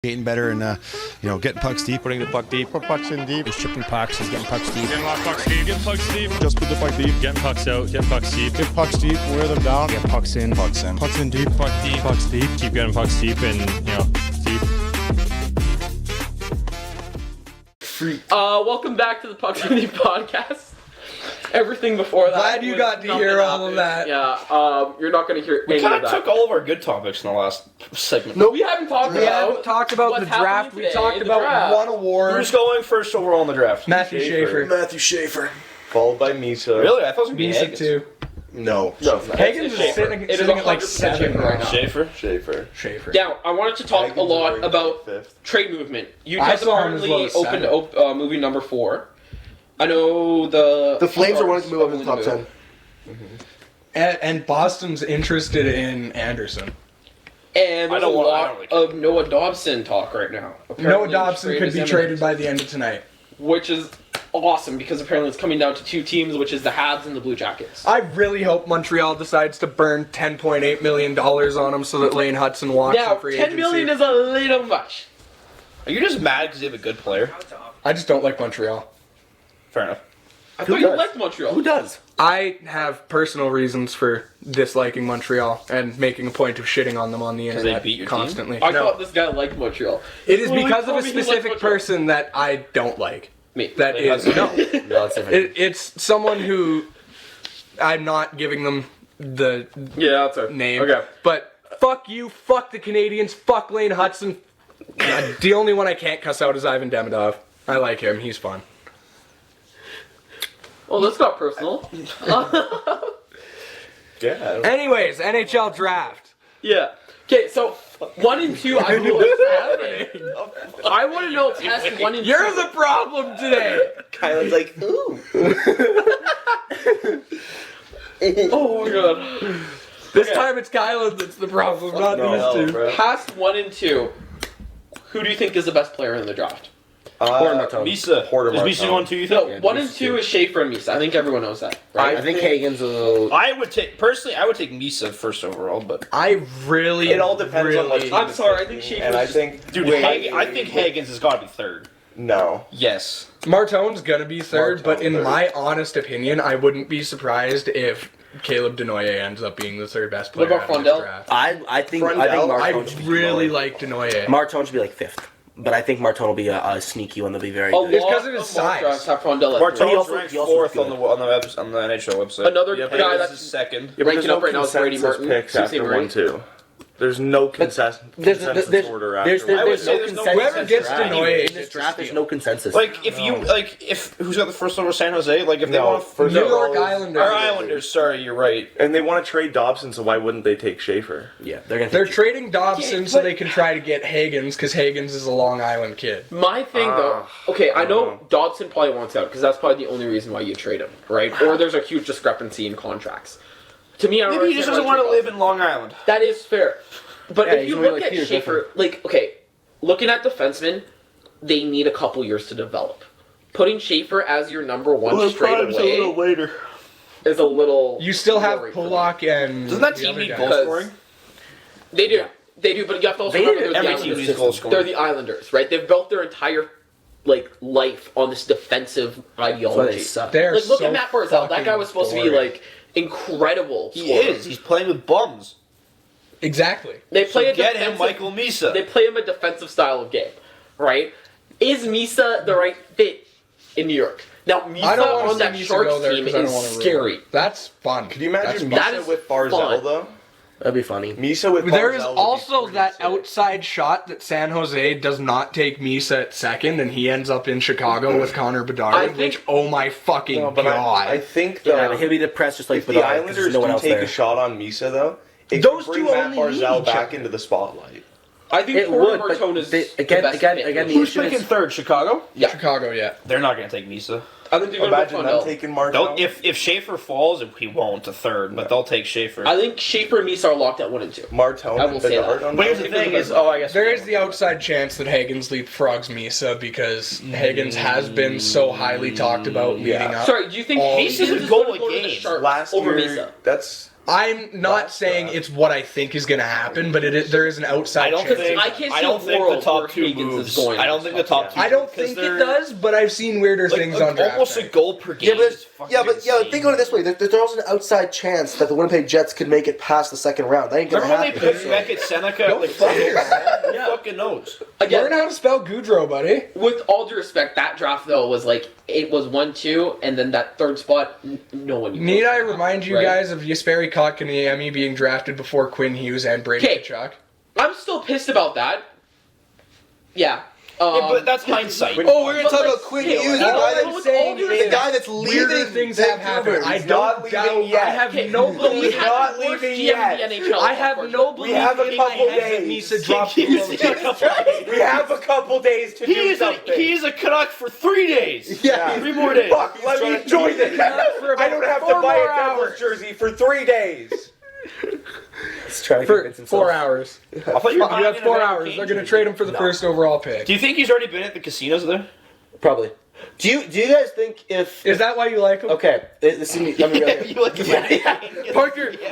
Getting better and getting pucks deep, putting the puck deep. Put pucks in deep. He's chipping pucks, he's getting pucks deep. Getting a lot of pucks deep, getting pucks deep. Just put the puck deep. Getting pucks out, getting pucks deep. Get pucks deep, wear them down. Get pucks in. Pucks in. Pucks in deep. Puck deep, pucks deep. Keep getting pucks deep and, deep. Welcome back to the Pucks in Deep podcast. Everything before that. Glad you got to hear all of that. Yeah, you're not going to hear We any kind of of that. took all of our good topics in the last segment. No, we haven't talked We haven't about. talked about what's the draft. happening We today, talked the about draft. one award. Who's going first overall in the draft? Matthew Schaefer. Matthew Schaefer. Followed by Misa. Really? I thought it was going to be Misa Higgins. too. No. Higgins is Schaefer. sitting It is at like 100% 7 Schaefer right right now. Schaefer? Schaefer. Now, I wanted to talk Higgins a is lot ranked about fifth. trade movement. You I guys saw him as apparently low as opened movie number 4. I know the Flames are wanting to move up in the top 10. And Boston's interested in Anderson. And there's a I lot don't really of Noah Dobson talk right now. Noah Apparently Dobson trade could is be imminent, traded by the end of tonight. which is awesome because apparently it's coming down to 2 teams, which is the Habs and the Blue Jackets. I really hope Montreal decides to burn $10.8 million on him so that Lane Hudson walks Now, in free 10 agency. million is a little much. Are you just mad because you have a good player? I just don't like Montreal. Fair enough. I thought you liked Montreal. Who does? I have personal reasons for disliking Montreal and making a point of shitting on them on the they internet beat your team? constantly. I No. thought this guy liked Montreal. It is Well, because he of a told me he liked specific Montreal. person that I don't like. Me. That is no. No, it's different. It's someone who I'm not giving them the Yeah, that's it. name. Okay. But fuck you, fuck the Canadians, fuck Lane Hudson. The only one I can't cuss out is Ivan Demidov. I like him. He's fun. Well, this got personal. Yeah. Anyways, NHL draft. Yeah. Okay, so 1 and 2, I know what's happening. I want to know test 1 and 2. You're the problem today. Kylan's like, ooh. Oh my god. This time it's Kylan that's the problem, not these two. bro. Past 1 and 2, who do you think is the best player in the draft? Misa. Porter Is Misa going 2, you think? No, 1 and 2 is Schaefer and Misa. I think everyone knows that, right? I think Hagen's a little... I would take Misa first overall, but I really. It all depends on what team I'm it's sorry, I picking, think Schaefer's And I just- think... dude, I think Higgins has got to be third. No. Yes. Martone's gonna be third, but in third. my honest opinion, I wouldn't be surprised if Caleb Denoye ends up being the third best player What about out of this Frondell? draft. I think Frondell, I Martone should be really lower. like Denoye. Martone should be like 5th, but I think Martone will be a sneaky one. They'll be very A good. It's lot 'cause of his mock size. drafts have Frondell at He Martone's also- ranked he also 4th good. on the NHL website. Another Yeah, guy but Higgins that's is second. ranking up right now is Brady Martin. Picks Sault after Ste. Marie. 1-2. There's no consensus order after There's I would no say there's no consensus. Whoever gets draft. Denoye in this draft, there's no consensus. Like if who's got the first over San Jose? Like if they No, want first New overall York is- Islanders. our Islanders. Sorry, you're right. And they want to trade Dobson, so why wouldn't they take Schaefer? Yeah, they're gonna. They're take trading Dobson Yeah, so but- they can try to get Higgins because Higgins is a Long Island kid. My thing though, okay, I know Dodson probably wants out because that's probably the only reason why you trade him, right? Or there's a huge discrepancy in contracts. To me, I don't Maybe he just doesn't want to live in Long Island. That is fair. But Yeah, if he's you only look like at Peter Schaefer, like, okay, looking at defensemen, they need a couple years to develop. Putting Schaefer as your number one straight away later. is a little. You still have worry for me. Pollock and. Doesn't that the team other need guy. goal Because- scoring? They do. They do, but you have to also They remember do. they're the Every team Islanders. needs goal scoring. They're the Islanders, right? They've built their entire life on this defensive ideology. suck. They're Like, look so at Matt Barzal. That fucking guy was supposed to be boring. like incredible. He scorer. is. He's playing with bums. Exactly. They play So a get him, defensive- Michael Misa. They play him a defensive style of game, right? Is Misa the right fit in New York? Now, I Misa don't want on to that see Misa Sharks go there team because I don't want is to. scary. That's fun. Could you imagine That Misa is with Barzal, fun. though? That'd be funny. Misa with Barzal There is would be also pretty that sick. outside shot that San Jose does not take Misa at second, and he ends up in Chicago with Connor I Bedard, think- which, oh my fucking No, but god. I think Yeah, though, but he'll be depressed just like if the Bedard, 'cause Islanders there's no one do else take there. a shot on Misa, though, it Those could bring two Matt only need Barzal each back other. into the spotlight. I think It Porter would, Martone but is they, the again, best again, fit. again, the Who's issue picking is third? Chicago? Yeah. Chicago, yeah. They're not going to take Misa. I think they're going to Imagine go them Frondell. taking Martone. They'll, if Schaefer falls, he won't to third, but they'll take Schaefer. I think Schaefer and Misa are locked at 1 and 2. Martone I will and say Bedard that. on But that. here's the thing is, I guess There is the outside chance that Higgins leapfrogs Misa because Higgins has been so highly talked about leading up. Sorry, do you think Oh, Higgins Misa's a is goal going to a go to the game. Sharks Last over year, Misa? that's I'm not saying it's what I think is going to happen, but there is an outside I don't chance. think. I can't see I don't a think the world where top two Higgins moves. is going I don't think the top two. I don't because think it they're- does, but I've seen weirder Like, things on draft almost a night. goal per game. Yeah, is fucking insane. think of it this way. There's also an outside chance that the Winnipeg Jets could make it past the second round. That ain't gonna Remember when they happen. picked Beckett Seneca? Like, who fucking knows? Again, Learn how to spell Goudreau, buddy. with all due respect, that draft though was like it was 1-2, and then that third spot, no one knew. Need I remind you Right. guys of Jesperi Kotkaniemi being drafted before Quinn Hughes and Brady Okay. Tkachuk? I'm still pissed about that. Yeah. Yeah, but that's hindsight. Oh, we're gonna But talk like, about Quinn still, Hughes, the all guy I'm that's saying is the guy that's weirder leaving. things have happened. I don't doubt. yet. I have Okay, no but we belief. had not the worst leaving GM yet. in the NHL. I have no belief have a in my couple head that days. Misa dropped He below is a We have a couple days to do He is a something. he is a Canuck for 3 days. Yeah. 3 more days. Fuck, let me enjoy this. for about I don't have 4 to buy more a Devils hours. jersey for 3 days. He's trying to For convince himself. 4 hours. I thought You have 4 hours. They're going to trade him for the first overall pick. Do you think he's already been at the casinos there? Probably. Do you guys think if Is that why you like him? okay? This is me. Let me real You like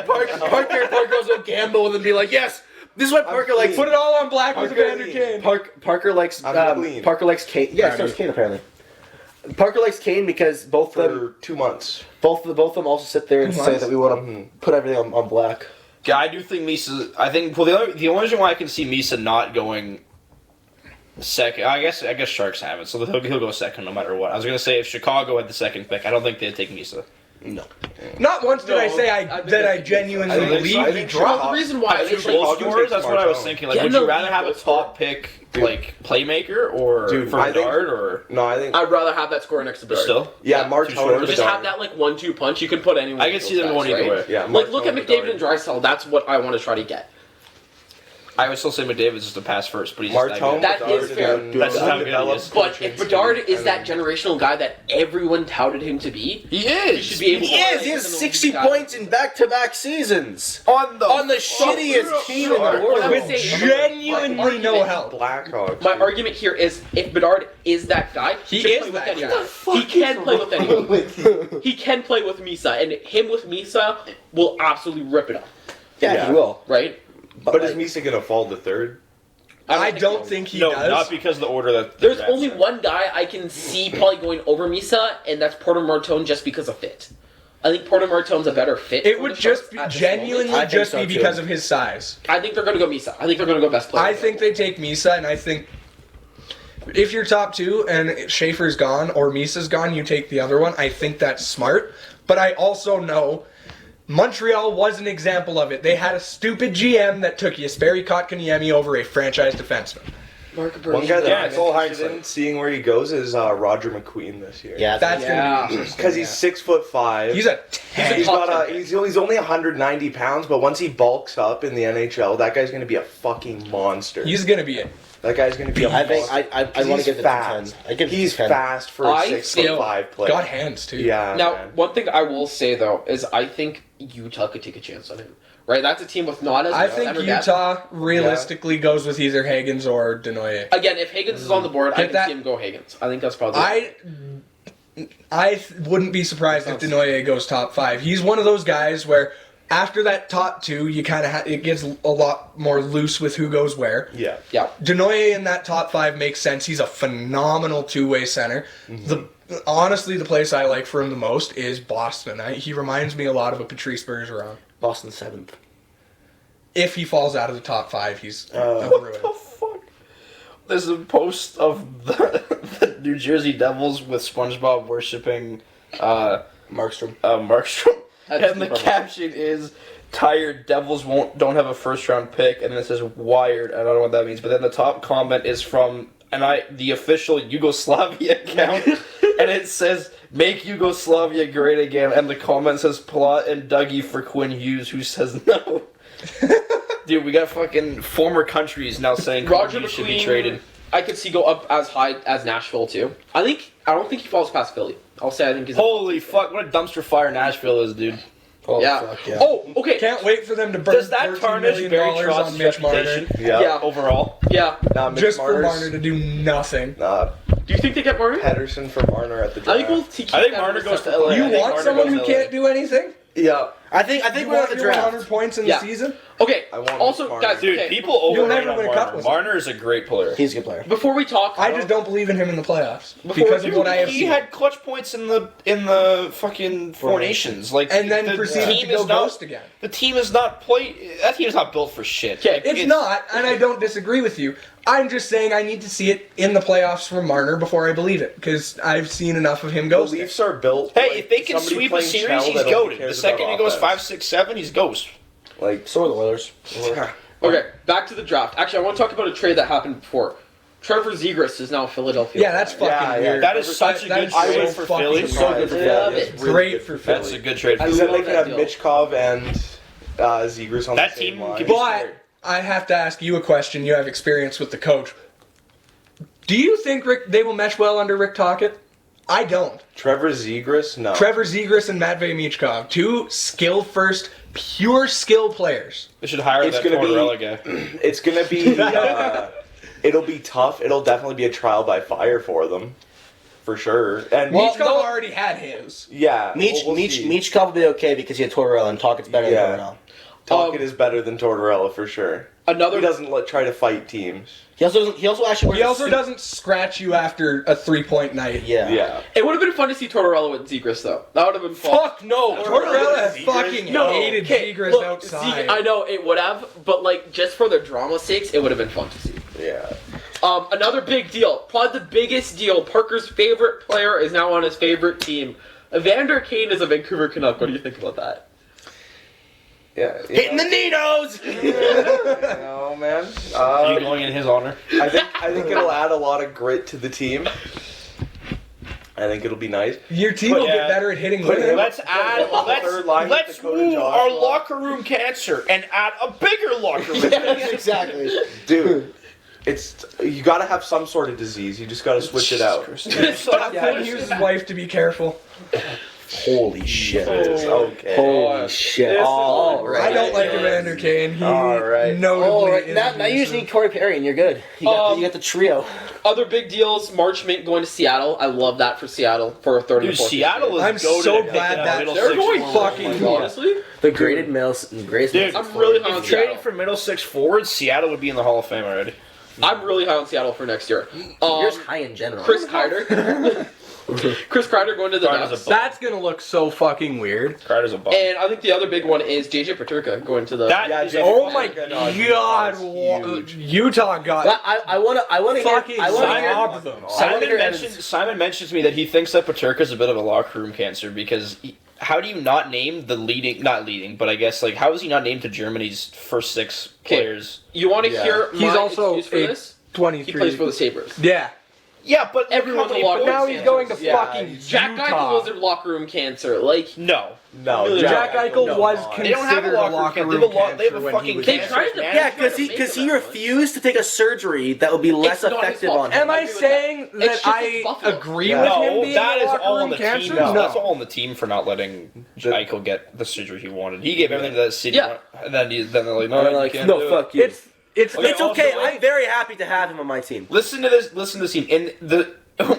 Parker goes on gamble and then be like, yes, this is why Parker likes. Put it all on black with Evander Kane. Parker likes clean. Parker likes Kane. Yeah, so does Kane apparently. Parker likes Kane because both of them, For 2 months. both of them also sit there and 2 say months? that we want to put everything on black. Yeah, I do think Misa. I think the only reason why I can see Misa not going second. I guess Sharks have it, so he'll go second no matter what. I was gonna say if Chicago had the second pick, I don't think they'd take Misa. No. Not once did I say I that I think genuinely I think believe so. I he think dropped. The reason why Two is Chicago goal like, scorers. takes That's what I was Marchand. thinking. Like, Yeah, would no, you rather he have a goes top pick like playmaker or Dude, for I think- Bedard or No, I think. I'd rather have that score next to Bedard. still? Yeah, Too Marchand short. or Just Bedard. have that like 1-2 punch. You can put anyone. I with can those see them guys, going either right? way. Yeah, Like look at Marchand, McDavid and Bedard. Draisaitl. That's what I want to try to get. I would still say McDavid's just a pass first, but he's just Marchand, That Bedard, is fair. and That's just how good he undeveloped is. But if Bedard is and that generational guy that everyone touted him to be, He is. he should be able to. He is. He has 60 points in back-to-back seasons on the shittiest team in the What world. I'm With saying- genuinely my no argument- help. Blackhawks. My dude. argument here is if Bedard is that guy, He can is play with that anyone. guy. He can play with anyone. He can play with Misa, and him with Misa will absolutely rip it up, Yeah, he will. right? But is Misa gonna fall to third? I don't think he No, does. not because of the order that. There's only one guy I can see probably going over Misa, and that's Porter Martone just because of fit. I think Porter Martone's a better fit. It for would the just Sharks be, at this genuinely moment. I think just so, be too. because of his size. I think they're going to go Misa. I think they're going to go best player. I think they take Misa, and I think if you're top two and Schaefer's gone or Misa's gone, you take the other one. I think that's smart. But I also know Montreal was an example of it. They had a stupid GM that took Jesperi Kotkaniemi over a franchise defenseman. Mark One guy that Yeah, I'm it's all interested in hindsight. seeing where he goes is Roger McQueen this year. Yeah, That's Yeah. gonna be interesting. Because he's 6'5". He's a tank. He's top got 10 he's only 190 pounds, but once he bulks up in the NHL, that guy's gonna be a fucking monster. He's gonna be it. That guy's gonna be a I think monster. I want to He's give it to 10. fast. I give it He's to 10. fast for I a 6'5" player. Got hands too. Yeah. Now, man. one thing I will say though is I think Utah could take a chance on him. Right, that's a team with not as I much think center depth. Utah realistically goes with either Higgins or Denoye. Again, if Higgins is on the board, I Get can that- see him go Higgins. I think that's probably. I wouldn't be surprised if Denoye goes top 5. He's one of those guys where after that top 2, you kind of it gets a lot more loose with who goes where. Yeah. Yeah. Denoye in that top 5 makes sense. He's a phenomenal two-way center. Honestly, the place I like for him the most is Boston. He reminds me a lot of a Patrice Bergeron. Boston 7th. If he falls out of the top 5, he's a What ruin. the fuck? There's a post of the New Jersey Devils with SpongeBob worshipping Markstrom. Markstrom, That's and the perfect. caption is "Tired Devils don't have a first round pick," and then it says "Wired." I don't know what that means, but then the top comment is from the official Yugoslavia account, and it says "Make Yugoslavia great again," and the comment says "Plot and Dougie for Quinn Hughes," who says no. Dude, we got fucking former countries now saying Roger Quinn Hughes should be McQueen, traded. I could see go up as high as Nashville too. I don't think he falls past Philly. I'll say I think he's. Holy fuck! What a dumpster fire Nashville is, dude. Oh, Yeah. fuck, yeah. Oh, okay. Can't wait for them to burn Does that $13 tarnish million Barry on Trotz's Mitch Marner. reputation? Yeah. Overall, Yeah. Nah, Mitch Just for Marner's- Marner to do nothing. Nah, Do you think they get Marner? Pedersen for Marner at the I draft. think we'll keep I think that Marner as a goes to separate- LA. You I think want Marner someone goes who to can't LA. do anything? Yeah. I think You we're at want the your draft. 100 points in Yeah. the season? Okay. I want Also, Marner. guys, Dude, okay. people You'll overrate never on win a cup Marner. with him. Marner is a great player. He's a good player. Before we talk, I just don't believe in him in the playoffs Before because you- of what I have He seen. had clutch points in the fucking Four Nations. Like, And then the proceeded team to go is not- ghost again. The team is not that team is not built for shit. Okay, Like, It's not, and I don't disagree with you. I'm just saying I need to see it in the playoffs from Marner before I believe it, because I've seen enough of him The ghost. Leafs are built. Hey, like if they can somebody sweep a playing series, Schnell he's that only goated. The cares second about he goes offense. 5, 6, 7, he's ghost. Like, So are the Oilers. Okay, back to the draft. Actually, I want to talk about a trade that happened before. Trevor Zegras is now a Philadelphia. Yeah, that's Flyers. fucking Yeah, weird. That is such a That good is trade so for fucking Philly. surprised. So good for yeah, Philly. it's really Great good for That's Philly. a good trade. I Because then love they could that have deal. Michkov and Zegras on That the same team line. could be- But I have to ask you a question. You have experience with the coach. Do you think they will mesh well under Rick Tocchet? I don't. Trevor Zegras, no. Trevor Zegras and Matvei Michkov, two skill-first, pure skill players. They should hire It's that gonna be- Tortorella guy. It's gonna be. It'll be tough. It'll definitely be a trial by fire for them, for sure. And Well, Michkov already had his. yeah, Meach we'll see. Michkov will be okay because he had Tortorella, and Tocchett's better Yeah. than Tortorella. Tocchet is better than Tortorella for sure. Another He doesn't try to fight teams. He also actually wears He a also suit. doesn't scratch you after a 3-point night. Yeah. Yeah. It would have been fun to see Tortorella with Zegras, though. That would have been fun. Fuck no! Tortorella Zegras? fucking No, hated okay, Zegras look, outside. I know it would have, but like just for the drama's sakes, it would have been fun to see. Yeah. Another big deal, probably the biggest deal. Parker's favorite player is now on his favorite team. Evander Kane is a Vancouver Canuck. What do you think about that? Yeah. Hitting the Ninos! No, man. Are you going in his honor? I think it'll add a lot of grit to the team. I think it'll be nice. Your team will Yeah. get better at hitting Put women. him- Let's add. third line with Let's Dakota woo Joshua. our locker room cancer and add a bigger locker room. Exactly. Dude, it's you got to have some sort of disease. You just got to switch it out. Tell his wife to be careful. Holy shit. Okay. Holy shit. All I right. don't like Evander Kane. He All right. notably All right. is Now you just abusive. need Corey Perry and you're good. You got the trio. Other big deals: March Mint going to Seattle. I love that for Seattle for a third Dude, and fourth. Seattle is I'm goated so at picking glad up that middle They're six going forward. fucking God. honestly. The graded Grace. Dude, I'm really high on if trading Seattle. for middle six forwards, Seattle would be in the Hall of Fame already. I'm really high on Seattle for next year. You're just high in general. Chris Kreider. Chris Kreider going to the Kreider's Ducks. a bum. That's gonna look so fucking weird. Carter's a bum. And I think the other big one is JJ Paterka going to the. That Yeah, is Jay- a Oh my God, god! huge. Utah got But I want to fucking hear. I want to hear. robbed them. Simon mentions to me that he thinks that Paterka's a bit of a locker room cancer because how do you not name the not leading, but I guess like how is he not named to Germany's first 6 players? You want to Yeah. hear He's my also excuse for a this? 23. He plays for the Sabres. Yeah. Yeah, but Everyone's look a how locker many room Now points- he's going to Yeah, fucking Jack Utah. Eichel was a locker room cancer. Like No, No, Jack Eichel no, was no. They don't have a considered a locker locker room room cancer. They have a cancer when he fucking was They cancer tried to- management. Yeah, because he refused to take a surgery that would be less It's not his effective fault. on him. Am I agree with saying that. that It's just I it's Buffalo. agree Yeah. with him No, being that a is locker all on room the cancer? team. No. That's all on the team for not letting Eichel get the surgery he wanted. He gave everything to that city, Yeah. and then they're like, no, And they're you like, can't no, do it. fuck you. It's Okay, It's also, okay. like- I'm very happy to have him on my team. Listen to this. Listen to this team. In the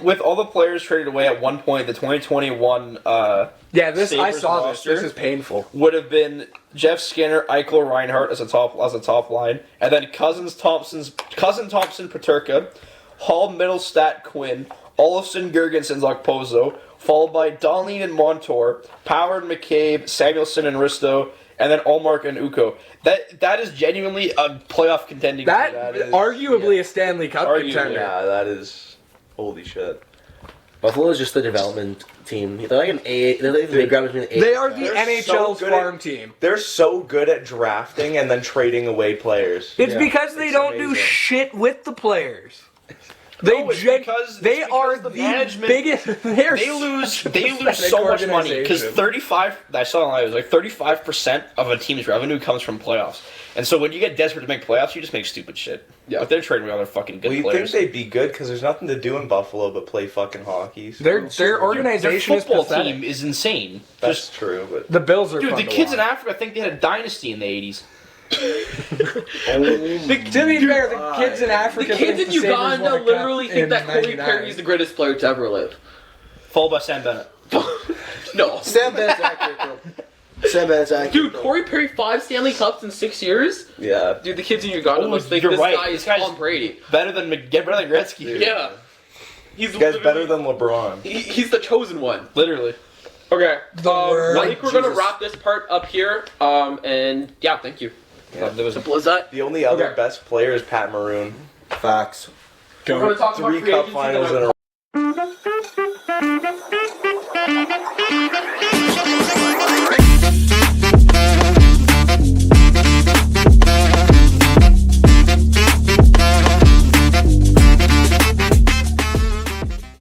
with all the players traded away at one point, the 2021 yeah. This I Sabres saw roster this. This is painful. would have been Jeff Skinner, Eichel, Reinhardt as a top line, and then Cousin Thompson, Paterka, Hall, Middlestat, Quinn, Olofsson, Gergensen, Okposo, followed by Dahlin and Montour, Power and McCabe, Samuelson and Risto, and then Allmark and Uko. That is genuinely a playoff contending team. That is- arguably a Stanley Cup Arguably, contender. Yeah, that is holy shit. Buffalo is just the development team. They're like an A. They're like they grab between the A. They are the They're NHL's so good farm at- team. They're so good at drafting and then trading away players. It's Yeah. because they It's don't do amazing. shit with the players. They No, it's gen- because- they it's are because the the management- biggest. They lose pathetic so much money because organization. 35. I saw online it was like 35% of a team's revenue comes from playoffs, and so when you get desperate to make playoffs, you just make stupid shit. Yeah. But they're trading away all their fucking good Well, you players. think they'd be good because there's nothing to do in Buffalo but play fucking hockey. So Their Their organization is football pathetic. team is insane. that's Just true, but The Bills are dude, fun the to kids in watch. Africa think they had a dynasty in the 80s. To be fair, the kids in The Africa, kids think in the Sabres Uganda won a cup literally think in that Corey 99. Perry is the greatest player to ever live. Followed by Sam Bennett. No. Sam Bennett's accurate, though. Sam Banaszak. Dude, Corey Perry 5 Stanley Cups in 6 years. Yeah. Dude, the kids in Uganda Oh, must think you're this right. guy This is guy's- Tom Brady. Better than Gretzky. Yeah, he's This guy's better literally- than LeBron. He's the chosen one. Literally. Okay, word. I think we're gonna Jesus. wrap this part up here. And yeah, thank you. Yeah. That was Simple as that. The only other Okay. best player is Pat Maroon. Facts. We're gonna talk about 3 free cup agency, finals then in a